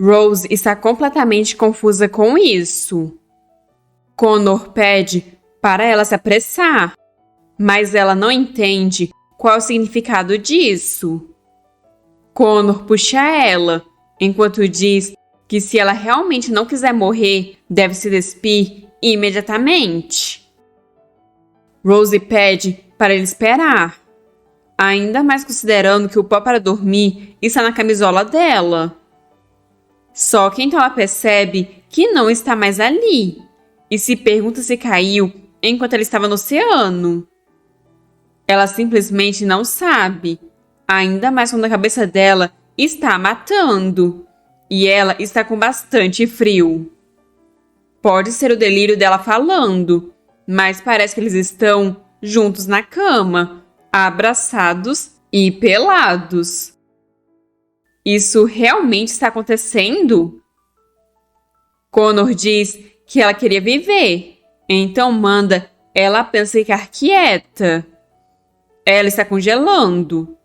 Rose está completamente confusa com isso. Connor pede para ela se apressar, mas ela não entende qual é o significado disso. Connor puxa ela, enquanto diz que se ela realmente não quiser morrer, deve se despir imediatamente. Rose pede para ele esperar, ainda mais considerando que o pó para dormir está na camisola dela. Só que então ela percebe que não está mais ali e se pergunta se caiu enquanto ela estava no oceano. Ela simplesmente não sabe, ainda mais quando a cabeça dela está matando e ela está com bastante frio. Pode ser o delírio dela falando, mas parece que eles estão juntos na cama, abraçados e pelados. Isso realmente está acontecendo? Connor diz que ela queria viver, então manda ela apenas ficar quieta. Ela está congelando.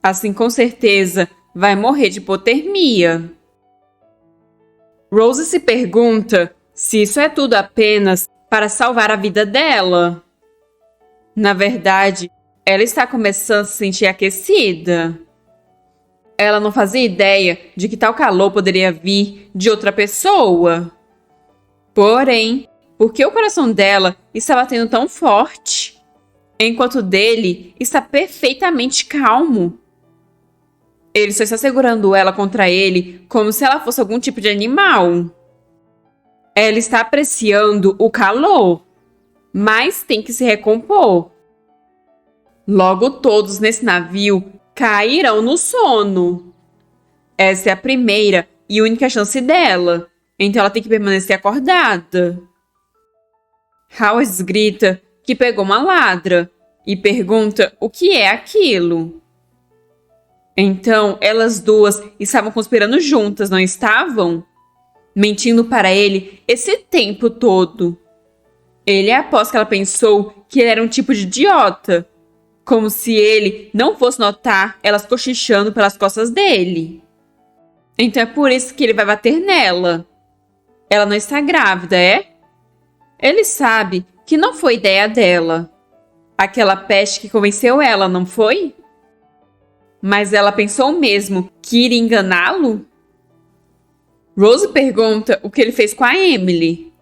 Assim, com certeza, vai morrer de hipotermia. Rose se pergunta se isso é tudo apenas para salvar a vida dela. Na verdade, ela está começando a se sentir aquecida. Ela não fazia ideia de que tal calor poderia vir de outra pessoa. Porém, por que o coração dela está batendo tão forte, enquanto o dele está perfeitamente calmo? Ele só está segurando ela contra ele como se ela fosse algum tipo de animal. Ela está apreciando o calor, mas tem que se recompor. Logo todos nesse navio cairão no sono. Essa é a primeira e única chance dela, então ela tem que permanecer acordada. Howard grita que pegou uma ladra e pergunta o que é aquilo. Então, elas duas estavam conspirando juntas, não estavam? Mentindo para ele esse tempo todo. Ele aposta que ela pensou que ele era um tipo de idiota, como se ele não fosse notar elas cochichando pelas costas dele. Então é por isso que ele vai bater nela. Ela não está grávida, é? Ele sabe que não foi ideia dela. Aquela peste que convenceu ela, não foi? Mas ela pensou mesmo que iria enganá-lo? Rose pergunta o que ele fez com a Emily.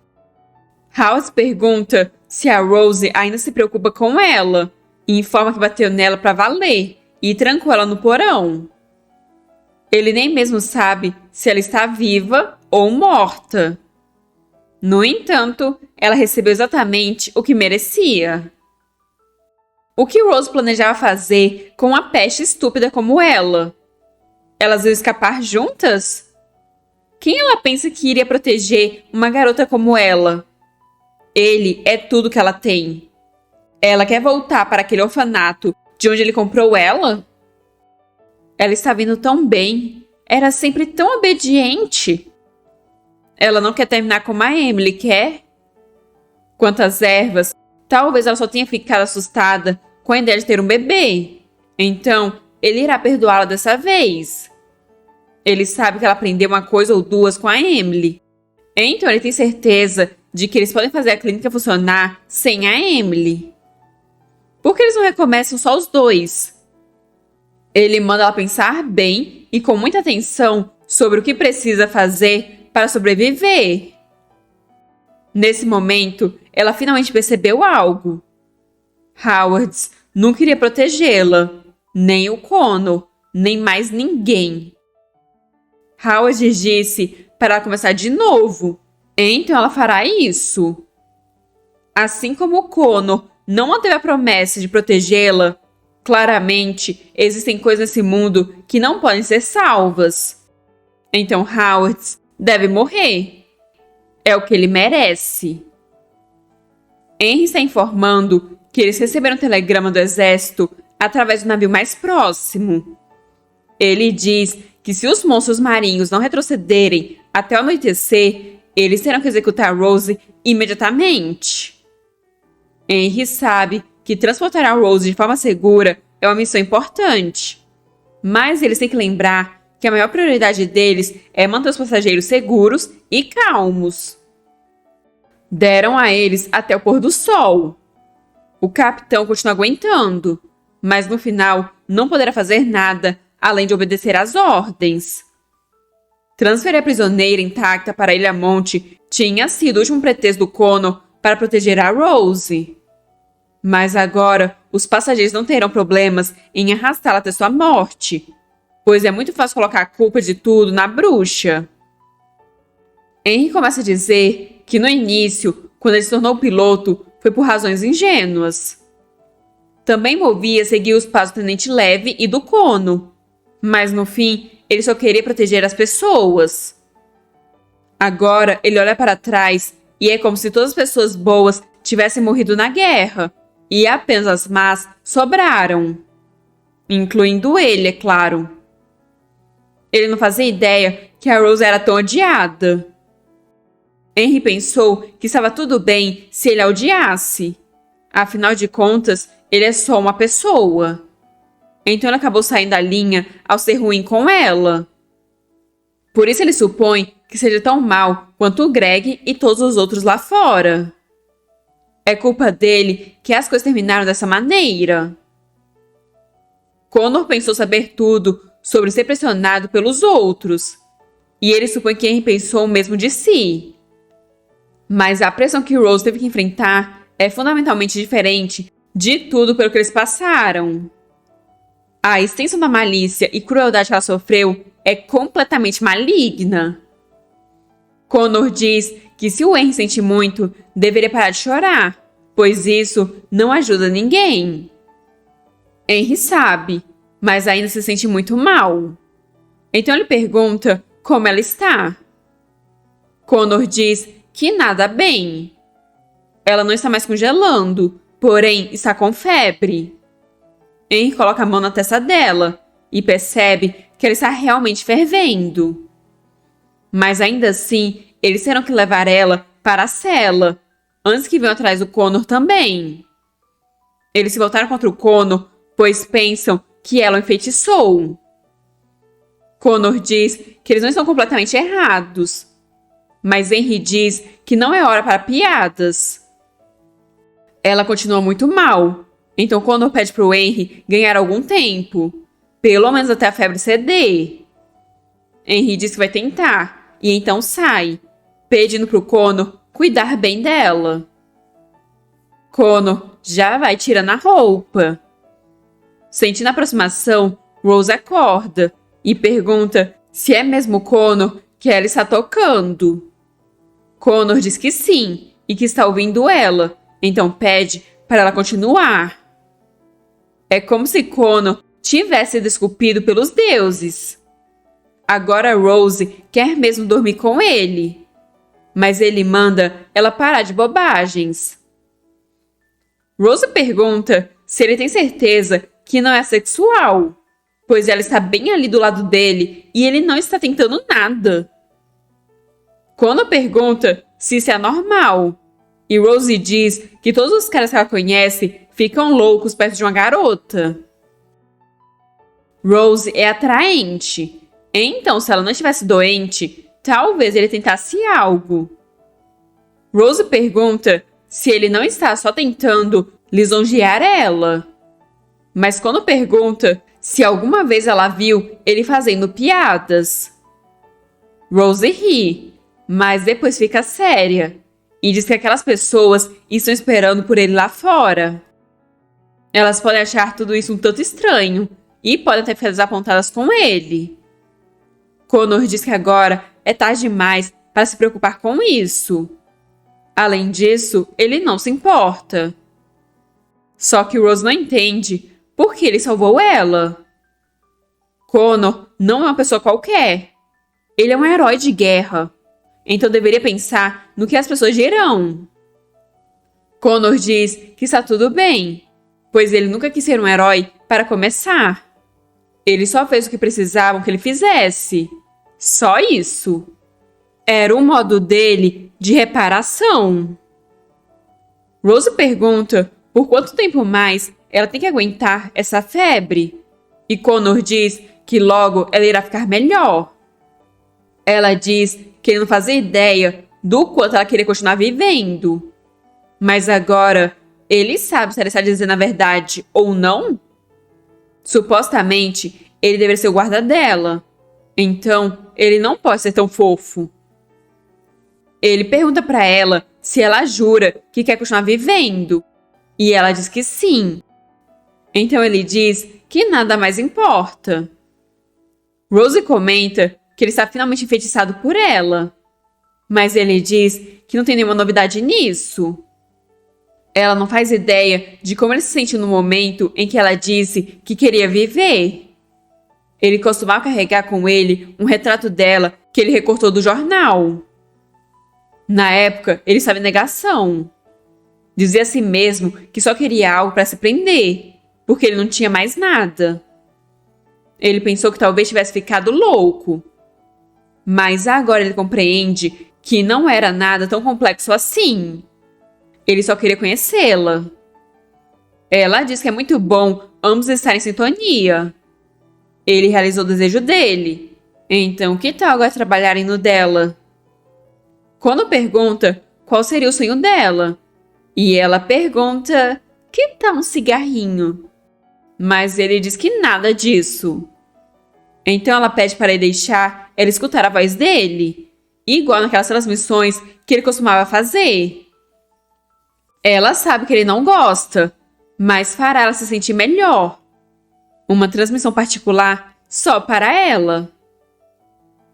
House pergunta se a Rose ainda se preocupa com ela e informa que bateu nela para valer e trancou ela no porão. Ele nem mesmo sabe se ela está viva ou morta. No entanto, ela recebeu exatamente o que merecia. O que Rose planejava fazer com uma peste estúpida como ela? Elas iam escapar juntas? Quem ela pensa que iria proteger uma garota como ela? Ele é tudo que ela tem. Ela quer voltar para aquele orfanato de onde ele comprou ela? Ela está vindo tão bem. Era sempre tão obediente. Ela não quer terminar como a Emily, quer? Quanto às ervas, talvez ela só tenha ficado assustada com a ideia de ter um bebê. Então, ele irá perdoá-la dessa vez. Ele sabe que ela aprendeu uma coisa ou duas com a Emily. Então, ele tem certeza de que eles podem fazer a clínica funcionar sem a Emily. Por que eles não recomeçam só os dois? Ele manda ela pensar bem e com muita atenção sobre o que precisa fazer para sobreviver. Nesse momento, ela finalmente percebeu algo. Howard não queria protegê-la, nem o Connor, nem mais ninguém. Howard disse para ela começar de novo, então ela fará isso. Assim como o Connor não manteve a promessa de protegê-la, claramente existem coisas nesse mundo que não podem ser salvas. Então Howard deve morrer. É o que ele merece. Henry está informando que eles receberam um telegrama do exército através do navio mais próximo. Ele diz que se os monstros marinhos não retrocederem até o anoitecer, eles terão que executar Rose imediatamente. Henry sabe que transportar a Rose de forma segura é uma missão importante, mas eles têm que lembrar que a maior prioridade deles é manter os passageiros seguros e calmos. Deram a eles até o pôr do sol. O capitão continua aguentando, mas no final não poderá fazer nada além de obedecer às ordens. Transferir a prisioneira intacta para a Ilha Monte tinha sido o último pretexto do Connor para proteger a Rose. Mas agora, os passageiros não terão problemas em arrastá-la até sua morte, pois é muito fácil colocar a culpa de tudo na bruxa. Henry começa a dizer que no início, quando ele se tornou piloto, foi por razões ingênuas. Também movia seguir os passos do Tenente Levy e do Connor, mas no fim, ele só queria proteger as pessoas. Agora, ele olha para trás e é como se todas as pessoas boas tivessem morrido na guerra, e apenas as más sobraram. Incluindo ele, é claro. Ele não fazia ideia que a Rose era tão odiada. Henry pensou que estava tudo bem se ele a odiasse. Afinal de contas, ele é só uma pessoa. Então ele acabou saindo da linha ao ser ruim com ela. Por isso ele supõe que seja tão mal quanto o Greg e todos os outros lá fora. É culpa dele que as coisas terminaram dessa maneira. Connor pensou saber tudo sobre ser pressionado pelos outros, e ele supõe que Henry pensou o mesmo de si. Mas a pressão que Rose teve que enfrentar é fundamentalmente diferente de tudo pelo que eles passaram. A extensão da malícia e crueldade que ela sofreu é completamente maligna. Connor diz que se o Henry sente muito, deveria parar de chorar, pois isso não ajuda ninguém. Henry sabe, mas ainda se sente muito mal. Então ele pergunta como ela está. Connor diz que nada bem. Ela não está mais congelando, porém está com febre. Henry coloca a mão na testa dela e percebe que ela está realmente fervendo. Mas ainda assim, eles terão que levar ela para a cela, antes que venham atrás do Connor também. Eles se voltaram contra o Connor, pois pensam que ela o enfeitiçou. Connor diz que eles não estão completamente errados, mas Henry diz que não é hora para piadas. Ela continua muito mal, então Connor pede para o Henry ganhar algum tempo, pelo menos até a febre ceder. Henry diz que vai tentar, e então sai, pedindo para o Connor cuidar bem dela. Connor já vai tirando a roupa. Sentindo a aproximação, Rose acorda e pergunta se é mesmo Connor que ela está tocando. Connor diz que sim e que está ouvindo ela, então pede para ela continuar. É como se Connor tivesse sido esculpido pelos deuses. Agora Rose quer mesmo dormir com ele, mas ele manda ela parar de bobagens. Rose pergunta se ele tem certeza que não é sexual, pois ela está bem ali do lado dele e ele não está tentando nada. Connor pergunta se isso é normal, e Rose diz que todos os caras que ela conhece ficam loucos perto de uma garota. Rose é atraente, então se ela não estivesse doente, talvez ele tentasse algo. Rose pergunta se ele não está só tentando lisonjear ela. Mas quando pergunta se alguma vez ela viu ele fazendo piadas, Rose ri, mas depois fica séria e diz que aquelas pessoas estão esperando por ele lá fora. Elas podem achar tudo isso um tanto estranho e podem até ficar desapontadas com ele. Connor diz que agora é tarde demais para se preocupar com isso. Além disso, ele não se importa. Só que Rose não entende por que ele salvou ela. Connor não é uma pessoa qualquer. Ele é um herói de guerra. Então deveria pensar no que as pessoas dirão. Connor diz que está tudo bem, pois ele nunca quis ser um herói para começar. Ele só fez o que precisavam que ele fizesse. Só isso. Era o modo dele de reparação. Rose pergunta por quanto tempo mais ela tem que aguentar essa febre. E Connor diz que logo ela irá ficar melhor. Ela diz que ele não fazia ideia do quanto ela queria continuar vivendo. Mas agora, ele sabe se ela está dizendo a verdade ou não? Supostamente, ele deveria ser o guarda dela. Então, ele não pode ser tão fofo. Ele pergunta para ela se ela jura que quer continuar vivendo. E ela diz que sim. Então ele diz que nada mais importa. Rose comenta que ele está finalmente enfeitiçado por ela. Mas ele diz que não tem nenhuma novidade nisso. Ela não faz ideia de como ele se sente no momento em que ela disse que queria viver. Ele costumava carregar com ele um retrato dela que ele recortou do jornal. Na época, ele estava em negação. Dizia a si mesmo que só queria algo para se prender, porque ele não tinha mais nada. Ele pensou que talvez tivesse ficado louco. Mas agora ele compreende que não era nada tão complexo assim. Ele só queria conhecê-la. Ela diz que é muito bom ambos estarem em sintonia. Ele realizou o desejo dele. Então, que tal agora trabalharem no dela? Quando pergunta qual seria o sonho dela, e ela pergunta, que tal um cigarrinho? Mas ele diz que nada disso. Então ela pede para ele deixar ela escutar a voz dele, igual naquelas transmissões que ele costumava fazer. Ela sabe que ele não gosta, mas fará ela se sentir melhor. Uma transmissão particular só para ela.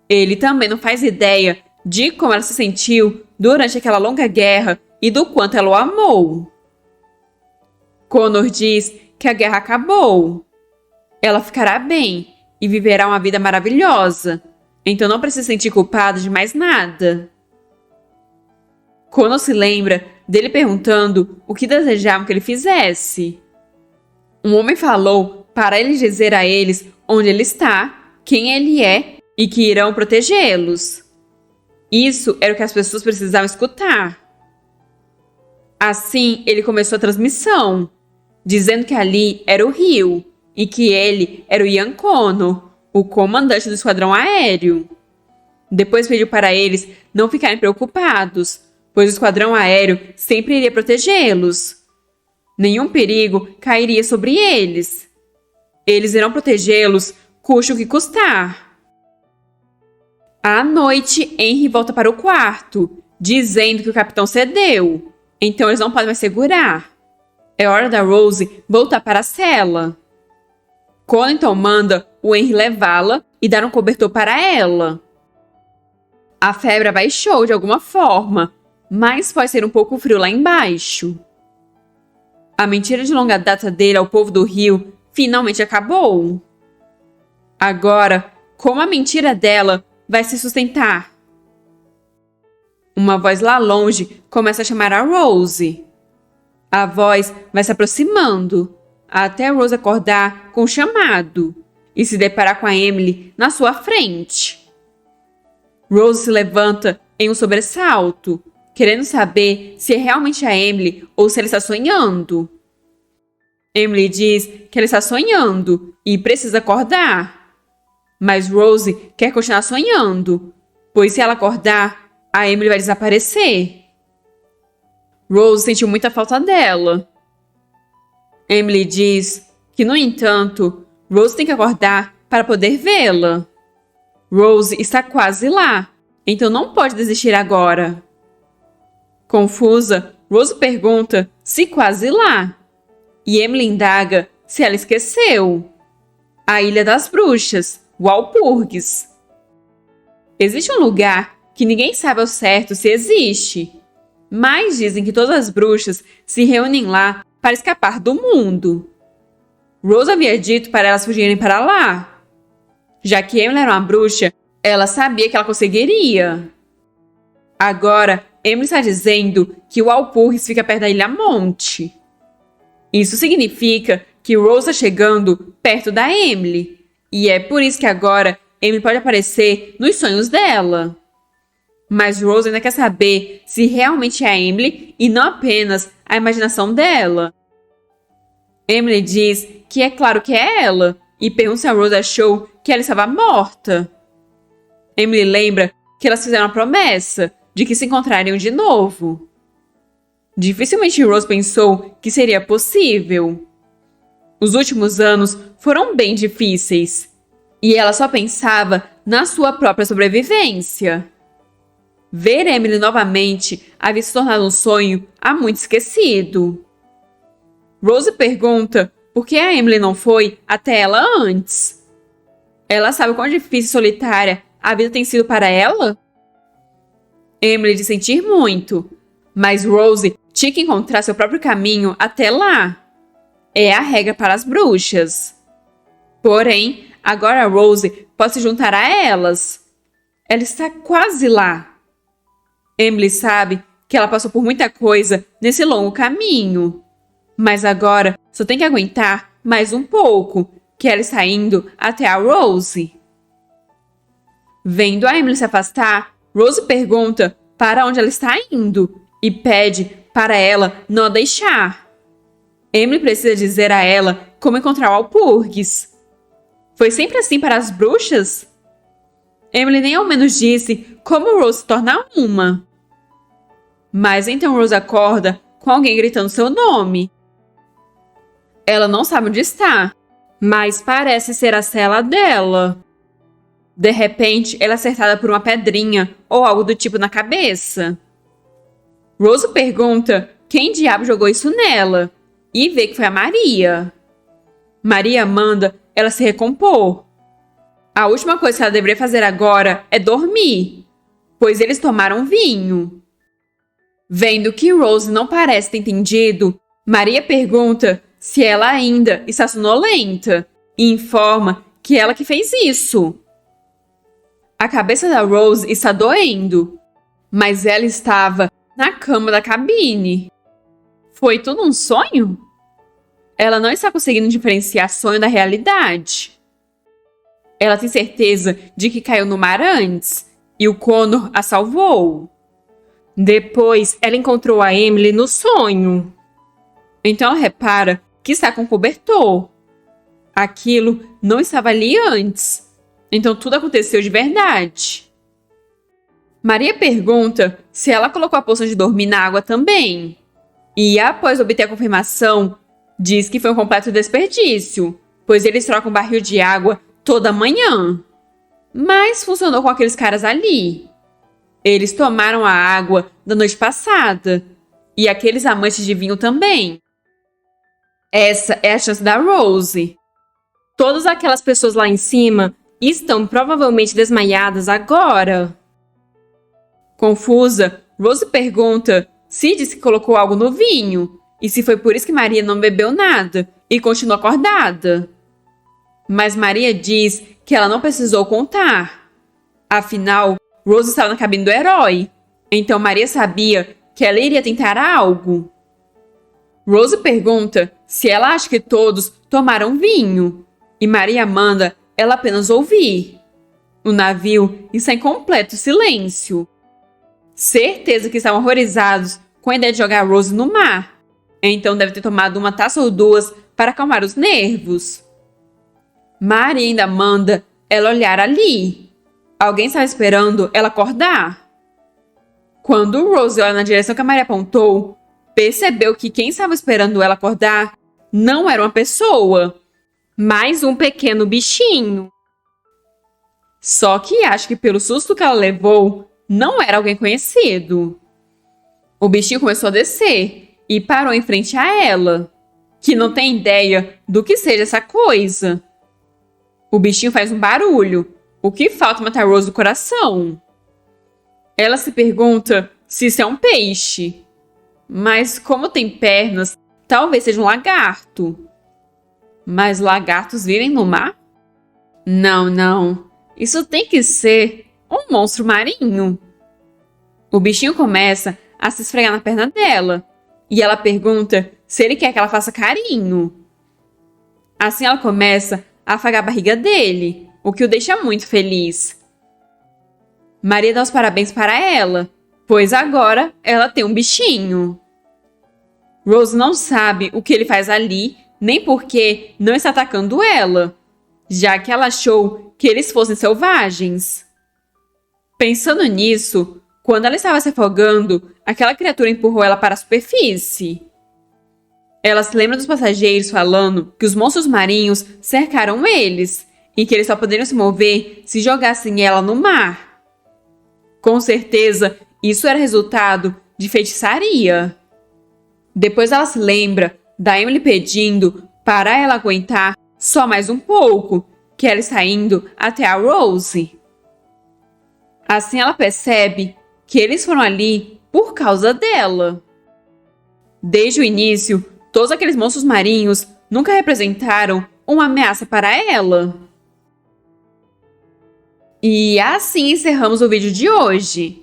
Ele também não faz ideia de como ela se sentiu durante aquela longa guerra e do quanto ela o amou. Connor diz que a guerra acabou. Ela ficará bem e viverá uma vida maravilhosa, então não precisa se sentir culpada de mais nada. Connor se lembra dele perguntando o que desejavam que ele fizesse. Um homem falou para ele dizer a eles onde ele está, quem ele é e que irão protegê-los. Isso era o que as pessoas precisavam escutar. Assim, ele começou a transmissão, dizendo que ali era o rio e que ele era o Ian Connor, o comandante do esquadrão aéreo. Depois pediu para eles não ficarem preocupados, pois o esquadrão aéreo sempre iria protegê-los. Nenhum perigo cairia sobre eles. Eles irão protegê-los, custe o que custar. À noite, Henry volta para o quarto, dizendo que o capitão cedeu. Então eles não podem mais segurar. É hora da Rose voltar para a cela. Connington manda o Henry levá-la e dar um cobertor para ela. A febre abaixou de alguma forma, mas pode ser um pouco frio lá embaixo. A mentira de longa data dele ao povo do Rio finalmente acabou. Agora, como a mentira dela vai se sustentar? Uma voz lá longe começa a chamar a Rose. A voz vai se aproximando, até a Rose acordar com o chamado e se deparar com a Emily na sua frente. Rose se levanta em um sobressalto, querendo saber se é realmente a Emily ou se ela está sonhando. Emily diz que ela está sonhando e precisa acordar. Mas Rose quer continuar sonhando, pois se ela acordar, a Emily vai desaparecer. Rose sentiu muita falta dela. Emily diz que, no entanto, Rose tem que acordar para poder vê-la. Rose está quase lá, então não pode desistir agora. Confusa, Rose pergunta se quase lá. E Emily indaga se ela esqueceu. A Ilha das Bruxas, Walpurgis. Existe um lugar que ninguém sabe ao certo se existe, mas dizem que todas as bruxas se reúnem lá para escapar do mundo. Rose havia dito para elas fugirem para lá. Já que Emily era uma bruxa, ela sabia que ela conseguiria. Agora, Emily está dizendo que o Walpurgis fica perto da Ilha Monte. Isso significa que Rose está chegando perto da Emily. E é por isso que agora Emily pode aparecer nos sonhos dela. Mas Rose ainda quer saber se realmente é a Emily e não apenas a imaginação dela. Emily diz que é claro que é ela e pergunta se a Rose achou que ela estava morta. Emily lembra que elas fizeram a promessa de que se encontrariam de novo. Dificilmente Rose pensou que seria possível. Os últimos anos foram bem difíceis e ela só pensava na sua própria sobrevivência. Ver Emily novamente havia se tornado um sonho há muito esquecido. Rose pergunta por que a Emily não foi até ela antes. Ela sabe quão difícil e solitária a vida tem sido para ela? Emily diz sentir muito, mas Rose tinha que encontrar seu próprio caminho até lá. É a regra para as bruxas. Porém, agora Rose pode se juntar a elas. Ela está quase lá. Emily sabe que ela passou por muita coisa nesse longo caminho. Mas agora só tem que aguentar mais um pouco, que ela está indo até a Rose. Vendo a Emily se afastar, Rose pergunta para onde ela está indo e pede para ela não a deixar. Emily precisa dizer a ela como encontrar o Walpurgis. Foi sempre assim para as bruxas? Emily nem ao menos disse como Rose se torna uma. Mas então Rose acorda com alguém gritando seu nome. Ela não sabe onde está, mas parece ser a cela dela. De repente, ela é acertada por uma pedrinha ou algo do tipo na cabeça. Rose pergunta quem diabo jogou isso nela e vê que foi a Maria. Maria manda ela se recompor. A última coisa que ela deveria fazer agora é dormir, pois eles tomaram vinho. Vendo que Rose não parece ter entendido, Maria pergunta se ela ainda está sonolenta e informa que ela que fez isso. A cabeça da Rose está doendo, mas ela estava na cama da cabine. Foi tudo um sonho? Ela não está conseguindo diferenciar sonho da realidade. Ela tem certeza de que caiu no mar antes e o Connor a salvou. Depois, ela encontrou a Emily no sonho. Então ela repara que está com cobertor. Aquilo não estava ali antes. Então tudo aconteceu de verdade. Maria pergunta se ela colocou a poção de dormir na água também. E após obter a confirmação, diz que foi um completo desperdício, pois eles trocam barril de água toda manhã. Mas funcionou com aqueles caras ali. Eles tomaram a água da noite passada. E aqueles amantes de vinho também. Essa é a chance da Rose. Todas aquelas pessoas lá em cima estão provavelmente desmaiadas agora. Confusa, Rose pergunta se disse que colocou algo no vinho e se foi por isso que Maria não bebeu nada e continuou acordada. Mas Maria diz que ela não precisou contar. Afinal, Rose estava na cabine do herói, então Maria sabia que ela iria tentar algo. Rose pergunta se ela acha que todos tomaram vinho e Maria manda ela apenas ouvir. O navio está em completo silêncio. Certeza que estavam horrorizados com a ideia de jogar Rose no mar. Então deve ter tomado uma taça ou duas para acalmar os nervos. Maria ainda manda ela olhar ali. Alguém estava esperando ela acordar. Quando Rose olha na direção que a Maria apontou, percebeu que quem estava esperando ela acordar não era uma pessoa, mas um pequeno bichinho. Só que acho que pelo susto que ela levou, não era alguém conhecido. O bichinho começou a descer e parou em frente a ela, que não tem ideia do que seja essa coisa. O bichinho faz um barulho, o que falta matar Rose do coração. Ela se pergunta se isso é um peixe, mas como tem pernas, talvez seja um lagarto. Mas lagartos vivem no mar? Não. Isso tem que ser um monstro marinho. O bichinho começa a se esfregar na perna dela e ela pergunta se ele quer que ela faça carinho. Assim ela começa a afagar a barriga dele, o que o deixa muito feliz. Maria dá os parabéns para ela, pois agora ela tem um bichinho. Rose não sabe o que ele faz ali, nem por que não está atacando ela. já que ela achou que eles fossem selvagens. Pensando nisso, quando ela estava se afogando, aquela criatura empurrou ela para a superfície. Ela se lembra dos passageiros falando que os monstros marinhos cercaram eles e que eles só poderiam se mover se jogassem ela no mar. Com certeza, isso era resultado de feitiçaria. Depois ela se lembra da Emily pedindo para ela aguentar só mais um pouco, que ela está indo até a Rose. Assim ela percebe que eles foram ali por causa dela. Desde o início, todos aqueles monstros marinhos nunca representaram uma ameaça para ela. E assim encerramos o vídeo de hoje.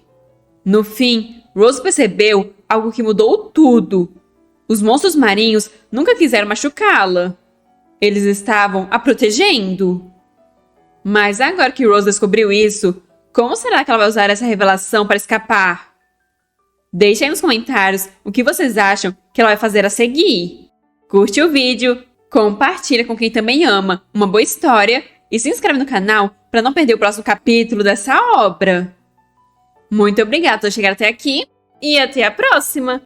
No fim, Rose percebeu algo que mudou tudo. Os monstros marinhos nunca quiseram machucá-la. Eles estavam a protegendo. Mas agora que Rose descobriu isso, como será que ela vai usar essa revelação para escapar? Deixe aí nos comentários o que vocês acham que ela vai fazer a seguir. Curte o vídeo, compartilha com quem também ama uma boa história e se inscreve no canal para não perder o próximo capítulo dessa obra. Muito obrigada por chegar até aqui e até a próxima!